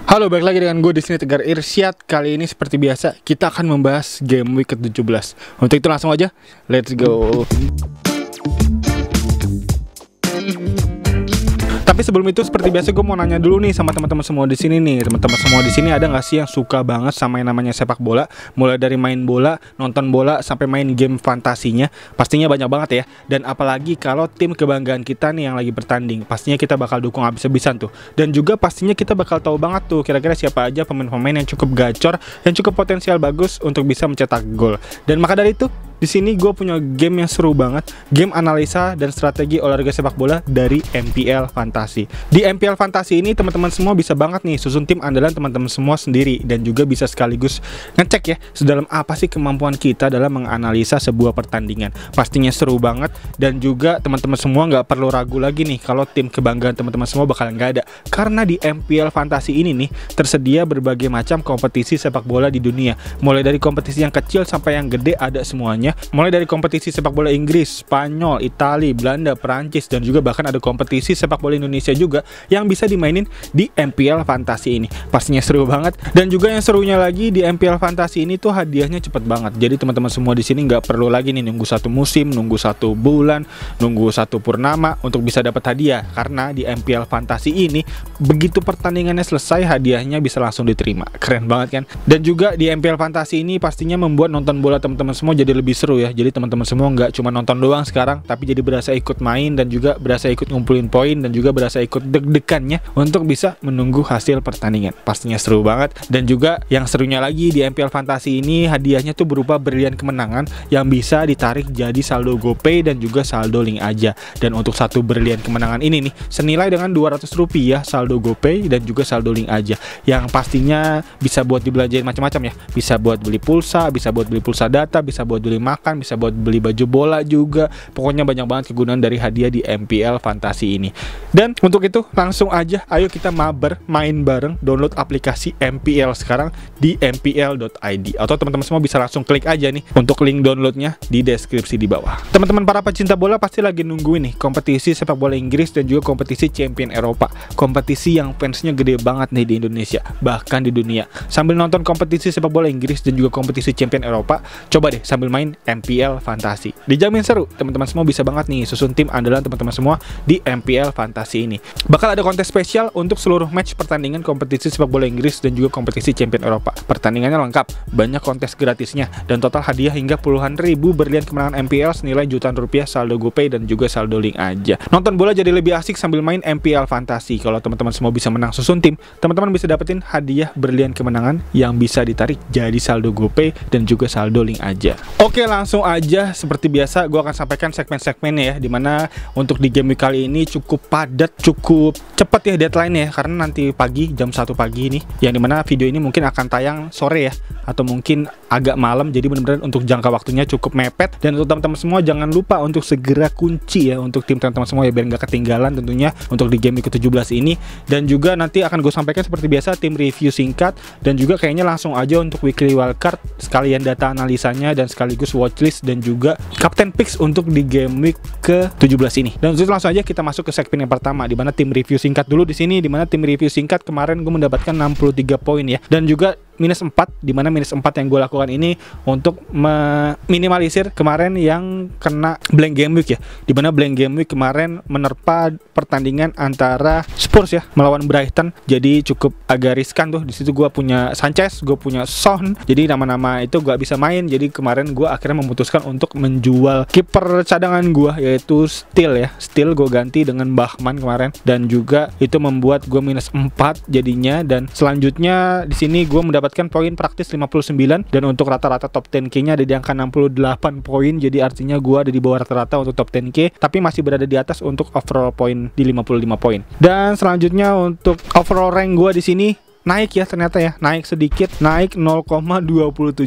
Halo, balik lagi dengan gue di sini Tegar Irsyad. Kali ini seperti biasa kita akan membahas game week ke-17. Untuk itu langsung aja, let's go. Tapi sebelum itu seperti biasa gue mau nanya dulu nih sama teman-teman semua di sini nih. Teman-teman semua di sini ada nggak sih yang suka banget sama yang namanya sepak bola? Mulai dari main bola, nonton bola, sampai main game fantasinya. Pastinya banyak banget ya. Dan apalagi kalau tim kebanggaan kita nih yang lagi bertanding, pastinya kita bakal dukung habis-habisan tuh. Dan juga pastinya kita bakal tahu banget tuh kira-kira siapa aja pemain-pemain yang cukup gacor, yang cukup potensial bagus untuk bisa mencetak gol. Dan maka dari itu, di sini gue punya game yang seru banget, game analisa dan strategi olahraga sepak bola dari MPL Fantasi. Di MPL Fantasi ini teman-teman semua bisa banget nih susun tim andalan teman-teman semua sendiri, dan juga bisa sekaligus ngecek ya sedalam apa sih kemampuan kita dalam menganalisa sebuah pertandingan. Pastinya seru banget, dan juga teman-teman semua nggak perlu ragu lagi nih kalau tim kebanggaan teman-teman semua bakalan nggak ada, karena di MPL Fantasi ini nih tersedia berbagai macam kompetisi sepak bola di dunia, mulai dari kompetisi yang kecil sampai yang gede ada semuanya. Mulai dari kompetisi sepak bola Inggris, Spanyol, Italia, Belanda, Perancis, dan juga bahkan ada kompetisi sepak bola Indonesia juga yang bisa dimainin di MPL Fantasi ini. Pastinya seru banget. Dan juga yang serunya lagi di MPL Fantasi ini tuh hadiahnya cepet banget. Jadi teman-teman semua di sini nggak perlu lagi nih nunggu satu musim, nunggu satu bulan, nunggu satu purnama untuk bisa dapat hadiah. Karena di MPL Fantasi ini begitu pertandingannya selesai, hadiahnya bisa langsung diterima. Keren banget kan? Dan juga di MPL Fantasi ini pastinya membuat nonton bola teman-teman semua jadi lebih seru ya. Jadi teman-teman semua nggak cuma nonton doang sekarang, tapi jadi berasa ikut main, dan juga berasa ikut ngumpulin poin, dan juga berasa ikut deg-degannya untuk bisa menunggu hasil pertandingan. Pastinya seru banget. Dan juga yang serunya lagi di MPL Fantasi ini hadiahnya tuh berupa berlian kemenangan yang bisa ditarik jadi saldo GoPay dan juga saldo link aja. Dan untuk satu berlian kemenangan ini nih senilai dengan Rp200 saldo GoPay dan juga saldo link aja, yang pastinya bisa buat dibelanjain macam-macam ya. Bisa buat beli pulsa, bisa buat beli pulsa data, bisa buat beli makan, bisa buat beli baju bola juga. Pokoknya banyak banget kegunaan dari hadiah di MPL Fantasi ini. Dan untuk itu langsung aja ayo kita mabar main bareng. Download aplikasi MPL sekarang di mpl.id, atau teman-teman semua bisa langsung klik aja nih untuk link downloadnya di deskripsi di bawah. Teman-teman para pecinta bola pasti lagi nungguin nih kompetisi sepak bola Inggris dan juga kompetisi Champion Eropa, kompetisi yang fansnya gede banget nih di Indonesia, bahkan di dunia. Sambil nonton kompetisi sepak bola Inggris dan juga kompetisi Champion Eropa, coba deh sambil main MPL Fantasi. Dijamin seru. Teman-teman semua bisa banget nih susun tim andalan teman-teman semua di MPL Fantasi ini. Bakal ada kontes spesial untuk seluruh match pertandingan kompetisi sepak bola Inggris dan juga kompetisi Champion Eropa. Pertandingannya lengkap, banyak kontes gratisnya, dan total hadiah hingga puluhan ribu berlian kemenangan MPL senilai jutaan rupiah saldo GoPay dan juga saldo link aja. Nonton bola jadi lebih asik sambil main MPL Fantasi. Kalau teman-teman semua bisa menang susun tim, teman-teman bisa dapetin hadiah berlian kemenangan yang bisa ditarik jadi saldo GoPay dan juga saldo link aja. Oke, langsung aja seperti biasa gue akan sampaikan segmen-segmennya ya, dimana untuk di game week kali ini cukup padat, cukup cepat ya deadline ya, karena nanti pagi jam 1 pagi ini, yang dimana video ini mungkin akan tayang sore ya, atau mungkin agak malam. Jadi benar-benar untuk jangka waktunya cukup mepet. Dan untuk teman-teman semua jangan lupa untuk segera kunci ya untuk tim teman-teman semua ya, biar nggak ketinggalan tentunya untuk di game week ke-17 ini. Dan juga nanti akan gue sampaikan seperti biasa tim review singkat, dan juga kayaknya langsung aja untuk weekly wildcard sekalian data analisanya, dan sekaligus watchlist dan juga captain picks untuk di game week ke-17 ini. Dan untuk itu langsung aja kita masuk ke segmen yang pertama, di mana tim review singkat dulu di sini, di mana tim review singkat kemarin gue mendapatkan 63 poin ya, dan juga minus 4, dimana minus 4 yang gue lakukan ini untuk meminimalisir kemarin yang kena blank game week ya, dimana blank game week kemarin menerpa pertandingan antara Spurs ya melawan Brighton. Jadi cukup agak riskan tuh. Di situ gue punya Sanchez, gue punya Son, jadi nama-nama itu gak bisa main. Jadi kemarin gue akhirnya memutuskan untuk menjual kiper cadangan gue, yaitu Steele ya. Steele gue ganti dengan Bachmann kemarin, dan juga itu membuat gue minus 4 jadinya. Dan selanjutnya di sini gue mendapatkan poin praktis 59, dan untuk rata-rata top 10K-nya ada di angka 68 poin. Jadi artinya gue ada di bawah rata-rata untuk top 10K, tapi masih berada di atas untuk overall poin di 55 poin. Dan selanjutnya untuk overall rank gue di sini naik ya, ternyata ya naik sedikit, naik 0,27%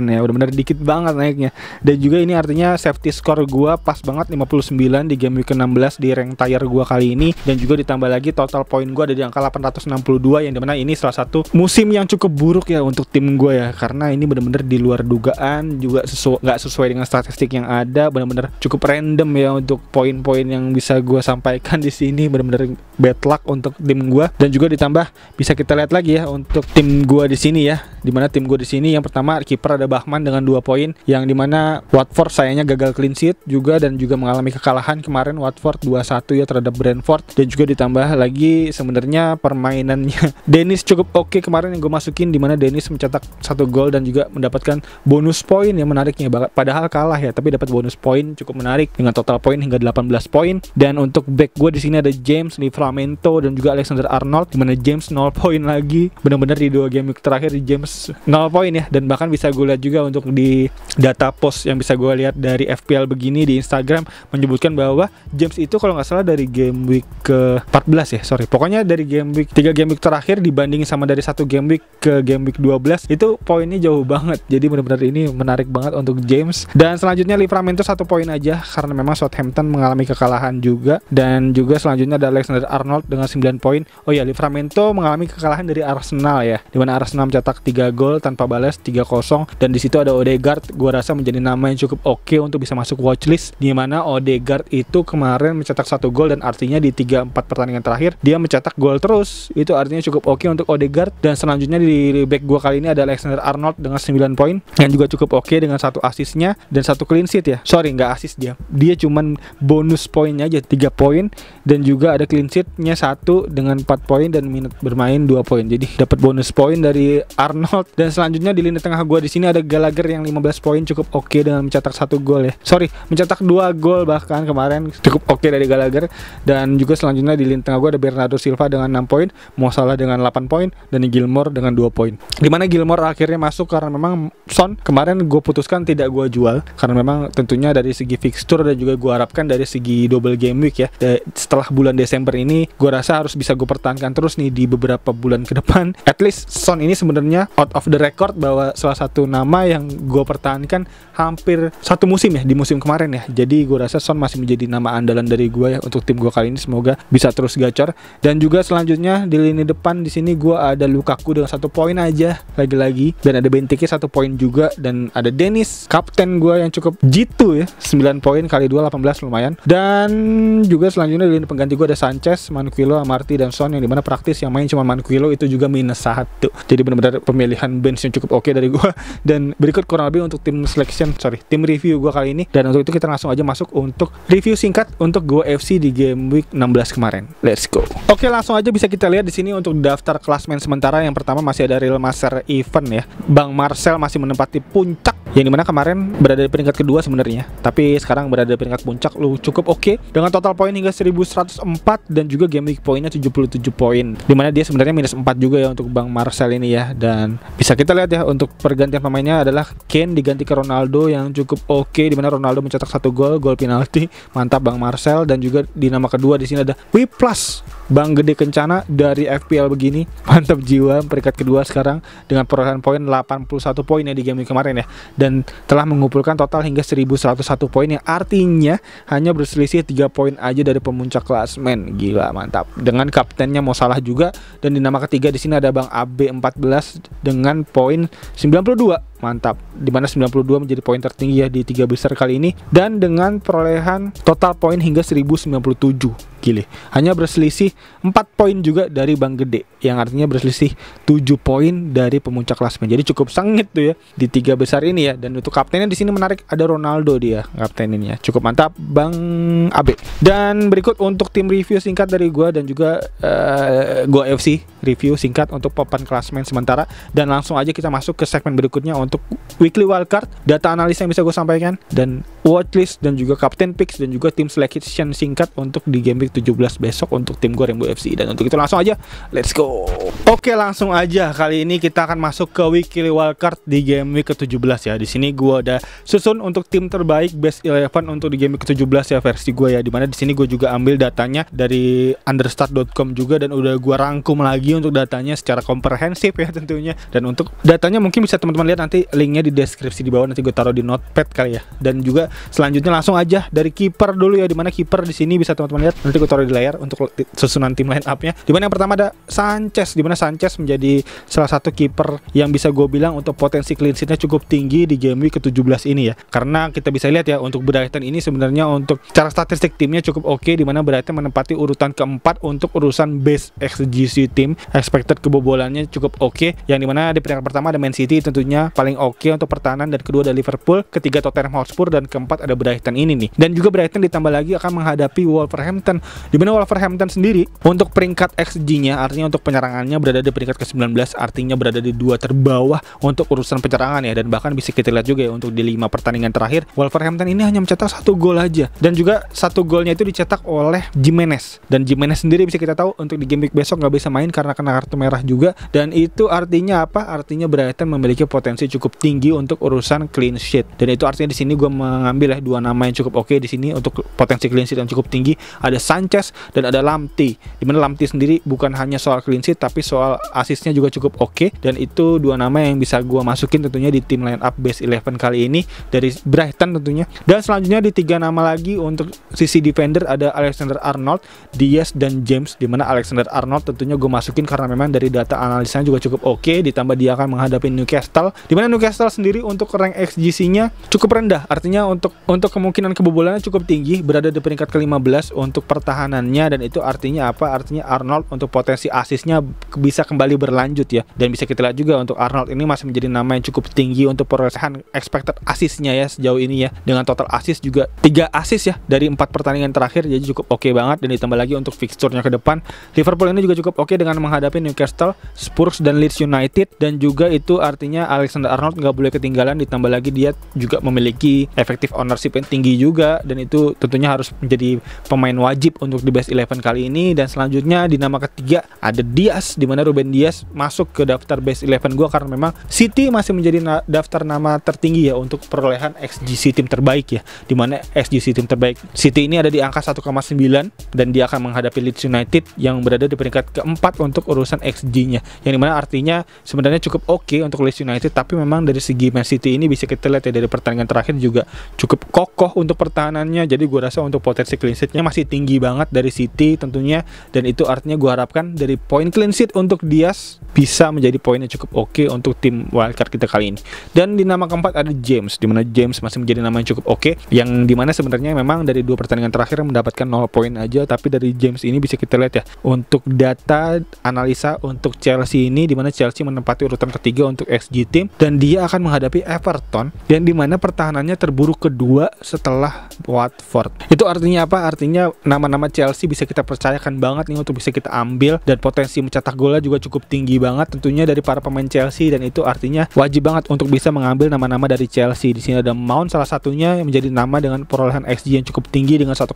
ya, benar-benar dikit banget naiknya. Dan juga ini artinya safety score gua pas banget 59 di game week ke-16 di rank tier gua kali ini. Dan juga ditambah lagi total poin gua ada di angka 862, yang dimana ini salah satu musim yang cukup buruk ya untuk tim gua ya, karena ini benar-benar di luar dugaan, juga nggak sesuai dengan statistik yang ada, benar-benar cukup random ya untuk poin-poin yang bisa gua sampaikan di sini. Benar-benar bad luck untuk tim gua. Dan juga ditambah bisa kita kita lihat lagi ya untuk tim gua di sini ya. Dimana tim gue di sini yang pertama kiper ada Bachmann dengan 2 poin, yang dimana Watford sayangnya gagal clean sheet juga dan juga mengalami kekalahan kemarin Watford 2-1 ya terhadap Brentford, dan juga ditambah lagi sebenarnya permainannya Dennis cukup oke kemarin yang gue masukin, dimana Dennis mencetak 1 gol dan juga mendapatkan bonus poin yang menariknya, padahal kalah ya tapi dapat bonus poin cukup menarik dengan total poin hingga 18 poin. Dan untuk back gue di sini ada James Livramento dan juga Alexander Arnold, dimana James 0 poin lagi, benar-benar di 2 game week terakhir di James 0 poin ya. Dan bahkan bisa gue lihat juga untuk di data post yang bisa gue lihat dari FPL begini di Instagram menyebutkan bahwa James itu kalau nggak salah dari game week ke 14 ya, pokoknya dari game week 3 game week terakhir dibandingin sama dari 1 game week ke game week 12 itu poinnya jauh banget. Jadi benar-benar ini menarik banget untuk James. Dan selanjutnya Livramento 1 poin aja karena memang Southampton mengalami kekalahan juga. Dan juga selanjutnya ada Alexander Arnold dengan 9 poin. Oh ya, Livramento mengalami kekalahan dari Arsenal ya, dimana Arsenal mencetak 3 gol tanpa balas 3-0, dan di situ ada Odegaard. Gua rasa menjadi nama yang cukup oke untuk bisa masuk watchlist, di mana Odegaard itu kemarin mencetak 1 gol dan artinya di 3-4 pertandingan terakhir dia mencetak gol terus. Itu artinya cukup oke untuk Odegaard. Dan selanjutnya di back gua kali ini ada Alexander Arnold dengan 9 poin yang juga cukup oke dengan 1 asisnya dan 1 clean sheet ya. Sorry, nggak asis dia cuman bonus poinnya aja 3 poin, dan juga ada clean sheetnya 1 dengan 4 poin dan menit bermain 2 poin. Jadi dapat bonus poin dari Arnold. Dan selanjutnya di lini tengah gua di sini ada Gallagher yang 15 poin cukup oke dengan mencetak 1 gol ya. Mencetak 2 gol bahkan kemarin, cukup oke dari Gallagher. Dan juga selanjutnya di lini tengah gua ada Bernardo Silva dengan 6 poin, Mo Salah dengan 8 poin, dan Gilmore dengan 2 poin. Dimana Gilmore akhirnya masuk karena memang Son kemarin gue putuskan tidak gue jual karena memang tentunya dari segi fixture dan juga gue harapkan dari segi double game week ya. Setelah bulan Desember ini gue rasa harus bisa gue pertahankan terus nih di beberapa bulan ke depan. At least Son ini sebenarnya out of the record bahwa salah satu nama yang gue pertahankan hampir 1 musim ya, di musim kemarin ya. Jadi gue rasa Son masih menjadi nama andalan dari gue ya untuk tim gue kali ini, semoga bisa terus gacor. Dan juga selanjutnya di lini depan di sini gue ada Lukaku dengan 1 poin aja lagi-lagi, dan ada Benteke 1 poin juga, dan ada Dennis kapten gue yang cukup jitu ya, 9 poin kali 2 18 lumayan. Dan juga selanjutnya di lini pengganti gue ada Sanchez, Manquillo, Amarty, dan Son, yang dimana praktis yang main cuma Manquillo itu juga -1. Jadi benar-benar pemilihan bench yang cukup oke dari gue. Dan berikut kurang lebih untuk tim review gue kali ini. Dan untuk itu kita langsung aja masuk untuk review singkat untuk Go FC di game week 16 kemarin. Let's go. Oke, langsung aja bisa kita lihat di sini untuk daftar klasmen sementara. Yang pertama masih ada Real Master Event ya. Bang Marcel masih menempati puncak, yang dimana kemarin berada di peringkat kedua sebenarnya, tapi sekarang berada di peringkat puncak. Lu cukup oke dengan total poin hingga 1104 dan juga game week poinnya 77 poin, dimana dia sebenarnya -4 juga ya untuk Bang Marcel ini ya. Dan bisa kita lihat ya untuk pergantian pemainnya adalah Kane diganti ke Ronaldo yang cukup oke, dimana Ronaldo mencetak 1 gol penalti. Mantap Bang Marcel. Dan juga di nama kedua di sini ada W Plus Bang Gede Kencana dari FPL begini. Mantap jiwa, peringkat kedua sekarang dengan perolehan poin 81 poin ya di game kemarin ya, dan telah mengumpulkan total hingga 1101 poin, yang artinya hanya berselisih 3 poin aja dari pemuncak klasmen. Gila, mantap. Dengan kaptennya Mo Salah juga. Dan di nama ketiga di sini ada Bang AB14 dengan poin 92. Mantap, dimana 92 menjadi poin tertinggi ya di 3 besar kali ini, dan dengan perolehan total poin hingga 1097. Gile, hanya berselisih 4 poin juga dari Bang Gede, yang artinya berselisih 7 poin dari pemuncak klasmen. Jadi cukup sengit tuh ya di 3 besar ini ya. Dan untuk kaptennya di sini menarik, ada Ronaldo dia kapteninnya. Cukup mantap Bang AB. Dan berikut untuk tim review singkat dari gua dan juga Go FC review singkat untuk papan klasmen sementara. Dan langsung aja kita masuk ke segmen berikutnya untuk weekly wildcard, data analis yang bisa gue sampaikan, dan watchlist, dan juga captain picks, dan juga tim selection singkat untuk di game week 17 besok untuk tim gue Rainbow FC. Dan untuk itu langsung aja let's go. Oke, langsung aja kali ini kita akan masuk ke weekly wildcard di game week ke-17 ya. Di sini gue ada susun untuk tim terbaik best 11 untuk di game week ke-17 ya, versi gue ya. Dimana di sini gue juga ambil datanya dari understart.com juga, dan udah gue rangkum lagi untuk datanya secara komprehensif ya tentunya. Dan untuk datanya mungkin bisa teman-teman lihat nanti nanti linknya di deskripsi di bawah, nanti gue taruh di notepad kali ya. Dan juga selanjutnya langsung aja dari kiper dulu ya, dimana kiper di sini bisa teman-teman lihat, nanti gue taruh di layar untuk susunan tim line up-nya. Dimana yang pertama ada Sanchez, dimana Sanchez menjadi salah satu kiper yang bisa gue bilang untuk potensi clean sheet-nya cukup tinggi di game week ke-17 ini ya. Karena kita bisa lihat ya, untuk Brighton ini sebenarnya untuk cara statistik timnya cukup oke, dimana Brighton menempati urutan keempat untuk urusan base XGC tim, expected kebobolannya cukup oke, yang dimana di peringkat pertama ada Man City tentunya paling oke untuk pertahanan, dan kedua ada Liverpool, ketiga Tottenham Hotspur, dan keempat ada Brighton ini nih. Dan juga Brighton ditambah lagi akan menghadapi Wolverhampton, dimana Wolverhampton sendiri untuk peringkat XG-nya, artinya untuk penyerangannya berada di peringkat ke-19, artinya berada di 2 terbawah untuk urusan penyerangan ya. Dan bahkan bisa kita lihat juga ya, untuk di 5 pertandingan terakhir Wolverhampton ini hanya mencetak 1 gol aja, dan juga 1 golnya itu dicetak oleh Jimenez, dan Jimenez sendiri bisa kita tahu untuk di game week besok nggak bisa main karena kena kartu merah juga. Dan itu artinya apa? Artinya Brighton memiliki potensi cukup tinggi untuk urusan clean sheet, dan itu artinya di sini gue mengambil ya 2 nama yang cukup oke di sini untuk potensi clean sheet yang cukup tinggi. Ada Sanchez dan ada Lamptey, dimana Lamptey sendiri bukan hanya soal clean sheet tapi soal asisnya juga cukup oke, dan itu 2 nama yang bisa gue masukin tentunya di tim line up base 11 kali ini dari Brighton tentunya. Dan selanjutnya di 3 nama lagi untuk sisi defender ada Alexander-Arnold, Diaz, dan James, dimana Alexander-Arnold tentunya gue masukin karena memang dari data analisanya juga cukup oke, ditambah dia akan menghadapi Newcastle, dimana Newcastle sendiri untuk rank XGC-nya cukup rendah, artinya untuk kemungkinan kebobolannya cukup tinggi, berada di peringkat ke-15 untuk pertahanannya. Dan itu artinya apa? Artinya Arnold untuk potensi asisnya bisa kembali berlanjut ya. Dan bisa kita lihat juga untuk Arnold ini masih menjadi nama yang cukup tinggi untuk perolehan expected asisnya ya sejauh ini ya, dengan total asis juga 3 asis ya dari 4 pertandingan terakhir, jadi cukup oke banget. Dan ditambah lagi untuk fixturenya ke depan, Liverpool ini juga cukup oke dengan menghadapi Newcastle, Spurs, dan Leeds United. Dan juga itu artinya Alexander-Arnold nggak boleh ketinggalan, ditambah lagi dia juga memiliki effective ownership yang tinggi juga, dan itu tentunya harus menjadi pemain wajib untuk di base 11 kali ini. Dan selanjutnya di nama ketiga ada Diaz, dimana Ruben Diaz masuk ke daftar base 11 gua karena memang City masih menjadi daftar nama tertinggi ya untuk perolehan XGC tim terbaik ya, dimana XGC tim terbaik City ini ada di angka 1,9, dan dia akan menghadapi Leeds United yang berada di peringkat keempat untuk urusan XG-nya, yang dimana artinya sebenarnya cukup oke untuk Leeds United. Tapi memang dari segi Man City ini bisa kita lihat ya, dari pertandingan terakhir juga cukup kokoh untuk pertahanannya, jadi gue rasa untuk potensi clean sheet-nya masih tinggi banget dari City tentunya. Dan itu artinya gue harapkan dari poin clean sheet untuk Diaz bisa menjadi poinnya cukup oke untuk tim wildcard kita kali ini. Dan di nama keempat ada James, dimana James masih menjadi nama yang cukup oke, yang dimana sebenarnya memang dari 2 pertandingan terakhir mendapatkan 0 poin aja. Tapi dari James ini bisa kita lihat ya, untuk data analisa untuk Chelsea ini, dimana Chelsea menempati urutan ketiga untuk XG tim, dan dia akan menghadapi Everton yang dimana pertahanannya terburuk kedua setelah Watford. Itu artinya apa? Artinya nama-nama Chelsea bisa kita percayakan banget nih untuk bisa kita ambil, dan potensi mencetak golnya juga cukup tinggi banget tentunya dari para pemain Chelsea. Dan itu artinya wajib banget untuk bisa mengambil nama-nama dari Chelsea. Di sini ada Mount salah satunya yang menjadi nama dengan perolehan XG yang cukup tinggi dengan 1,09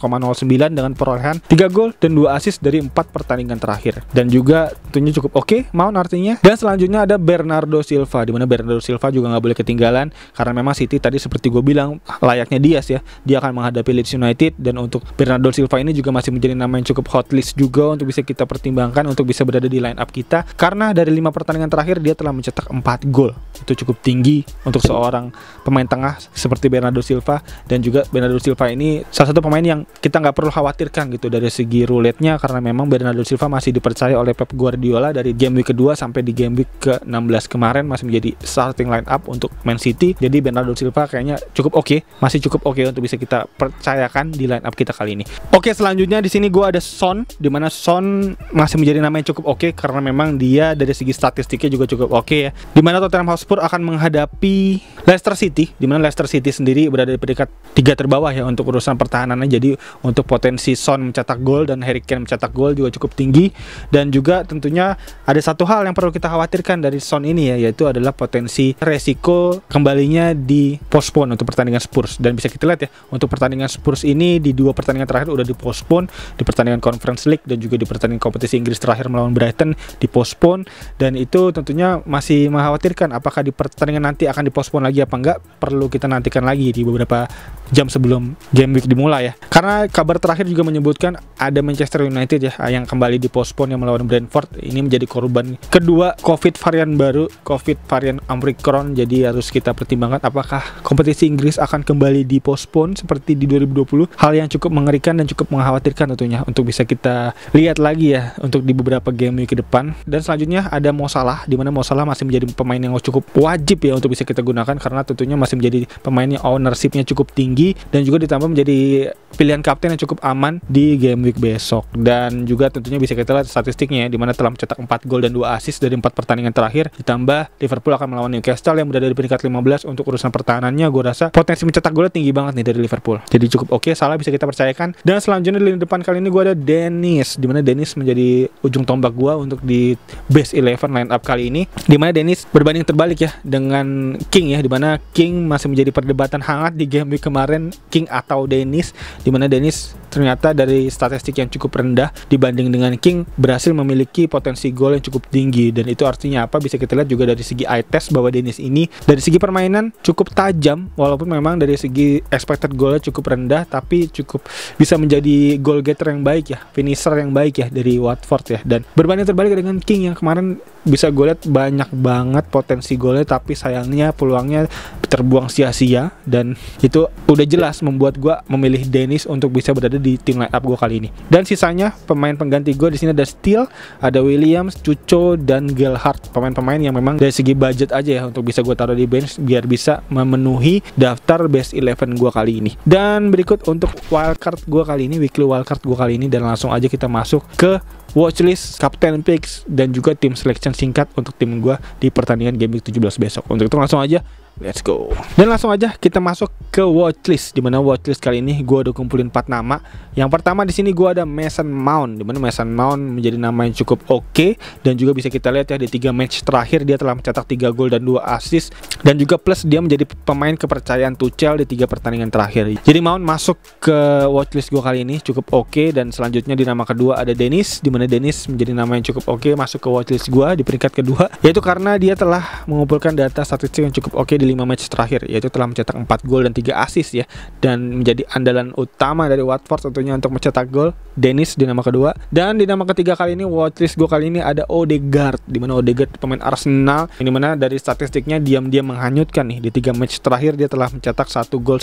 dengan perolehan 3 gol dan 2 assist dari 4 pertandingan terakhir, dan juga tentunya cukup oke Mount artinya. Dan selanjutnya ada Bernardo Silva, dimana Bernardo Silva juga nggak boleh ketinggalan karena memang City tadi seperti gue bilang layaknya Diaz ya, dia akan menghadapi Leeds United. Dan untuk Bernardo Silva ini juga masih menjadi nama yang cukup hotlist juga untuk bisa kita pertimbangkan untuk bisa berada di line up kita, karena dari 5 pertandingan terakhir dia telah mencetak 4 gol. Itu cukup tinggi untuk seorang pemain tengah seperti Bernardo Silva. Dan juga Bernardo Silva ini salah satu pemain yang kita nggak perlu khawatirkan gitu dari segi roulette-nya, karena memang Bernardo Silva masih dipercaya oleh Pep Guardiola dari game week kedua sampai di game week ke-16 kemarin masih menjadi starting line up untuk Man City. Jadi Bernardo Silva kayaknya cukup oke, masih cukup oke untuk bisa kita percayakan di line up kita kali ini. Oke, selanjutnya di sini gue ada Son, dimana Son masih menjadi nama yang cukup oke karena memang dia dari segi statistiknya juga cukup oke ya. Dimana Tottenham Hotspur akan menghadapi Leicester City, dimana Leicester City sendiri berada di peringkat 3 terbawah ya untuk urusan pertahanannya. Jadi untuk potensi Son mencetak gol dan Harry Kane mencetak gol juga cukup tinggi. Dan juga tentunya ada satu hal yang perlu kita khawatirkan dari Son ini ya, yaitu adalah potensi resiko kembalinya di postpone untuk pertandingan Spurs. Dan bisa kita lihat ya, untuk pertandingan Spurs ini di 2 pertandingan terakhir udah dipospon, di pertandingan Conference League dan juga di pertandingan kompetisi Inggris terakhir melawan Brighton dipospon. Dan itu tentunya masih mengkhawatirkan apakah di pertandingan nanti akan dipospon lagi apa enggak, perlu kita nantikan lagi di beberapa jam sebelum game week dimulai ya. Karena kabar terakhir juga menyebutkan ada Manchester United ya yang kembali dipospon yang melawan Brentford. Ini menjadi korban kedua COVID varian baru, COVID varian Omicron. Jadi harus kita pertimbangkan apakah kompetisi Inggris akan kembali dipospon seperti di 2020. Hal yang cukup mengerikan dan cukup mengkhawatirkan tentunya untuk bisa kita lihat lagi ya untuk di beberapa game week ke depan. Dan selanjutnya ada Mo Salah, di mana Mo Salah masih menjadi pemain yang cukup wajib ya untuk bisa kita gunakan karena tentunya masih menjadi pemain yang ownership-nya cukup tinggi dan juga ditambah menjadi pilihan kapten yang cukup aman di game week besok. Dan juga tentunya bisa kita lihat statistiknya ya, di mana telah mencetak 4 gol dan 2 assist dari 4 pertandingan terakhir. Ditambah Liverpool akan melawan Newcastle yang berada di peringkat 15. Untuk urusan pertahanannya gue rasa potensi mencetak golnya tinggi banget nih dari Liverpool. Jadi cukup oke, Salah bisa kita percayakan. Dan selanjutnya di lini depan kali ini gue ada Dennis, di mana Dennis menjadi ujung tombak gue untuk di best 11 line up kali ini. Di mana Dennis berbanding terbalik ya dengan King ya, di mana King masih menjadi perdebatan hangat di game week kemarin, King atau Dennis, di mana Dennis ternyata dari statistik yang cukup rendah dibanding dengan King berhasil memiliki potensi gol yang cukup tinggi. Dan itu artinya apa? Bisa kita lihat juga dari segi eye test bahwa Dennis ini dari segi permainan cukup tajam, walaupun memang dari segi expected goalnya cukup rendah, tapi cukup bisa menjadi goal getter yang baik ya, finisher yang baik ya dari Watford ya. Dan berbanding terbalik dengan King yang kemarin bisa gue lihat banyak banget potensi golnya, tapi sayangnya peluangnya terbuang sia-sia. Dan itu udah jelas membuat gue memilih Dennis untuk bisa berada di tim line up gue kali ini. Dan sisanya pemain pengganti gue di sini ada Steele, ada Williams, Cuco, dan Gelhardt. Pemain-pemain yang memang dari segi budget aja ya untuk bisa gue taruh di bench biar bisa memenuhi daftar best 11 gue kali ini. Dan berikut untuk wildcard gue kali ini, weekly wildcard gue kali ini, dan langsung aja kita masuk ke watchlist, captain picks, dan juga tim selection singkat untuk tim gue di pertandingan game week 17 besok. Untuk itu langsung aja let's go. Dan langsung aja kita masuk ke watchlist, di mana watchlist kali ini gue udah kumpulin 4 nama. Yang pertama di sini gue ada Mason Mount, di mana Mason Mount menjadi nama yang cukup oke, dan juga bisa kita lihat ya di 3 match terakhir dia telah mencetak 3 gol dan 2 assist, dan juga plus dia menjadi pemain kepercayaan Tuchel di 3 pertandingan terakhir. Jadi Mount masuk ke watchlist gue kali ini cukup oke. Dan selanjutnya di nama kedua ada Dennis, di mana Dennis menjadi nama yang cukup oke masuk ke watchlist gue di peringkat kedua, yaitu karena dia telah mengumpulkan data statistik yang cukup oke di 5 match terakhir, yaitu telah mencetak 4 gol dan 3 assist ya, dan menjadi andalan utama dari Watford tentunya untuk mencetak gol. Dennis di nama kedua. Dan di nama ketiga kali ini watchlist gue kali ini ada Odegaard, di mana Odegaard pemain Arsenal, ini mana dari statistiknya diam-diam menghanyutkan nih. Di 3 match terakhir dia telah mencetak 1 gol,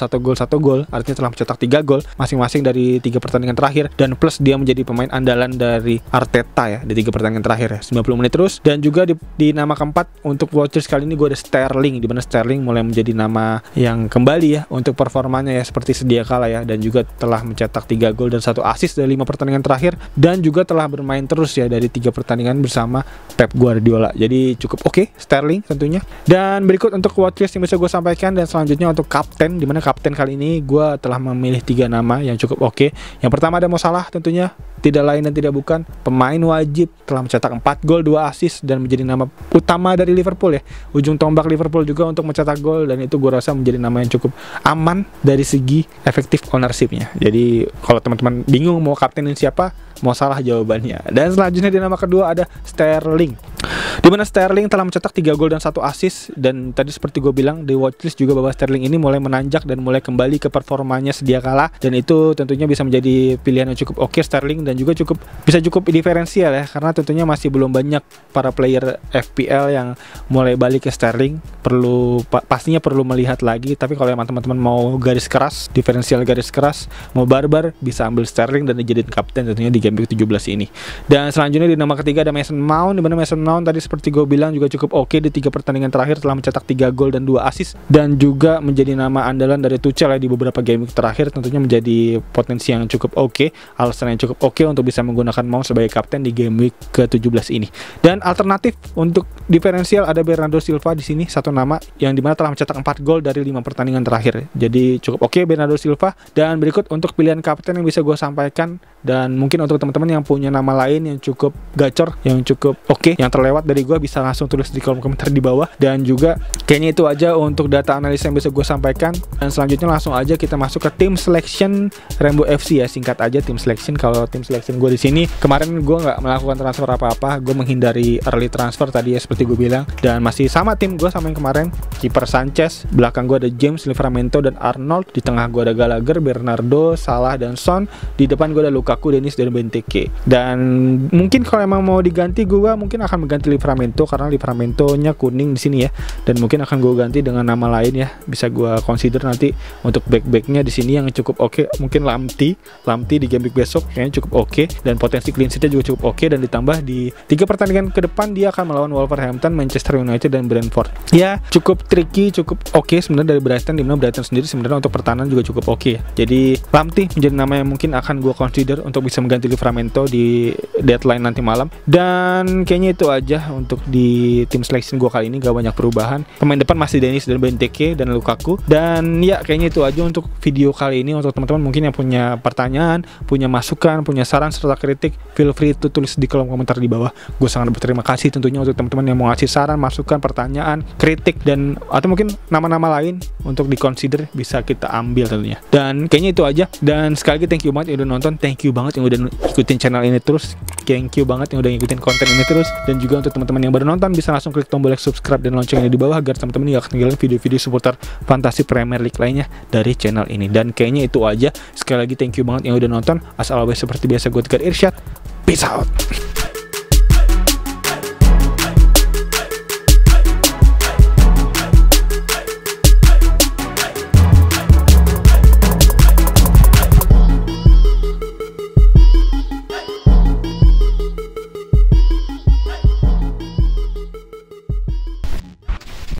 artinya telah mencetak 3 gol masing-masing dari 3 pertandingan terakhir, dan plus dia menjadi pemain andalan dari Arteta ya di 3 pertandingan terakhir ya, 90 menit terus. Dan juga di nama keempat untuk watchlist kali ini gue ada Sterling, di mana Sterling mulai menjadi nama yang kembali ya untuk performanya ya seperti sedia kala ya, dan juga telah mencetak 3 gol dan 1 assist dari 5 pertandingan terakhir, dan juga telah bermain terus ya dari 3 pertandingan bersama Pep Guardiola. Jadi cukup oke Sterling tentunya. Dan berikut untuk watchlist yang bisa gue sampaikan. Dan selanjutnya untuk kapten, di mana kapten kali ini gue telah memilih 3 nama yang cukup oke. Yang pertama ada Mo Salah, tentunya tidak lain dan tidak bukan pemain wajib, telah mencetak 4 gol 2 assist dan menjadi nama utama dari Liverpool ya, ujung tombak Liverpool juga untuk mencetak gol, dan itu gue rasa menjadi nama yang cukup aman dari segi efektif ownership-nya. Jadi kalau teman-teman bingung mau kaptenin siapa, Mo Salah jawabannya. Dan selanjutnya di nama kedua ada Sterling, di mana Sterling telah mencetak 3 gol dan 1 assist. Dan tadi seperti gue bilang di watchlist juga bahwa Sterling ini mulai menanjak dan mulai kembali ke performanya sedia kala, dan itu tentunya bisa menjadi pilihan yang cukup oke Sterling, dan juga bisa cukup diferensial ya, karena tentunya masih belum banyak para player FPL yang mulai balik ke Sterling. Pastinya perlu melihat lagi, tapi kalau emang teman-teman mau garis keras, diferensial garis keras, mau barbar, bisa ambil Sterling dan dijadiin kapten tentunya di game week 17 ini. Dan selanjutnya di nama ketiga ada Mason Mount, di mana Mason Mount tadi seperti gue bilang juga cukup oke di 3 pertandingan terakhir, telah mencetak 3 gol dan 2 assist, dan juga menjadi nama andalan dari Tuchel ya di beberapa game week terakhir, tentunya menjadi potensi yang cukup oke, alasan yang cukup oke untuk bisa menggunakan Mount sebagai kapten di game week ke-17 ini. Dan alternatif untuk diferensial ada Bernardo Silva di sini, satu nama yang dimana telah mencetak 4 gol dari 5 pertandingan terakhir. Jadi cukup oke Bernardo Silva. Dan berikut untuk pilihan kapten yang bisa gue sampaikan, dan mungkin untuk teman-teman yang punya nama lain yang cukup gacor, yang cukup oke, yang terlewat dari gue, bisa langsung tulis di kolom komentar di bawah. Dan juga kayaknya itu aja untuk data analisa yang bisa gue sampaikan. Dan selanjutnya langsung aja kita masuk ke tim selection Rainbow FC ya, singkat aja tim selection. Kalau tim selection gue di sini kemarin gue nggak melakukan transfer apa-apa, gue menghindari early transfer tadi ya seperti seperti gue bilang. Dan masih sama tim gue sama yang kemarin. Kiper Sanchez, belakang gue ada James, Livramento dan Arnold, di tengah gue ada Gallagher, Bernardo, Salah dan Son, di depan gue ada Lukaku, Dennis dan Benteke. Dan mungkin kalau emang mau diganti, gue mungkin akan mengganti Livramento karena Livramentonya kuning di sini ya. Dan mungkin akan gue ganti dengan nama lain ya. Bisa gue consider nanti untuk back-backnya di sini yang cukup oke. Mungkin Lamti di game week besok kayaknya cukup oke, dan potensi clean sheet-nya juga cukup oke. Dan ditambah di 3 pertandingan ke depan dia akan melawan Wolverhampton, Manchester United dan Brentford. Ya cukup tricky, cukup oke sebenarnya dari Brighton, dimana Brighton sendiri sebenarnya untuk pertahanan juga cukup oke ya. Jadi Lamti menjadi nama yang mungkin akan gue consider untuk bisa mengganti Livramento di deadline nanti malam. Dan kayaknya itu aja untuk di tim selection gue kali ini, gak banyak perubahan. Pemain depan masih Dennis dan Benteke dan Lukaku. Dan ya kayaknya itu aja untuk video kali ini. Untuk teman-teman mungkin yang punya pertanyaan, punya masukan, punya saran serta kritik, feel free to tulis di kolom komentar di bawah. Gue sangat berterima kasih tentunya untuk teman-teman yang mau ngasih saran, masukan, pertanyaan, kritik, dan atau mungkin nama-nama lain untuk di-consider, bisa kita ambil tentunya. Dan kayaknya itu aja. Dan sekali lagi thank you banget yang udah nonton, thank you banget yang udah ikutin channel ini terus, thank you banget yang udah ngikutin konten ini terus. Dan juga untuk teman-teman yang baru nonton, bisa langsung klik tombol like, subscribe dan loncengnya di bawah agar teman-teman gak ketinggalan video-video seputar fantasi Premier League lainnya dari channel ini. Dan kayaknya itu aja. Sekali lagi thank you banget yang udah nonton. As always seperti biasa, gue Tegar Irsyad, peace out.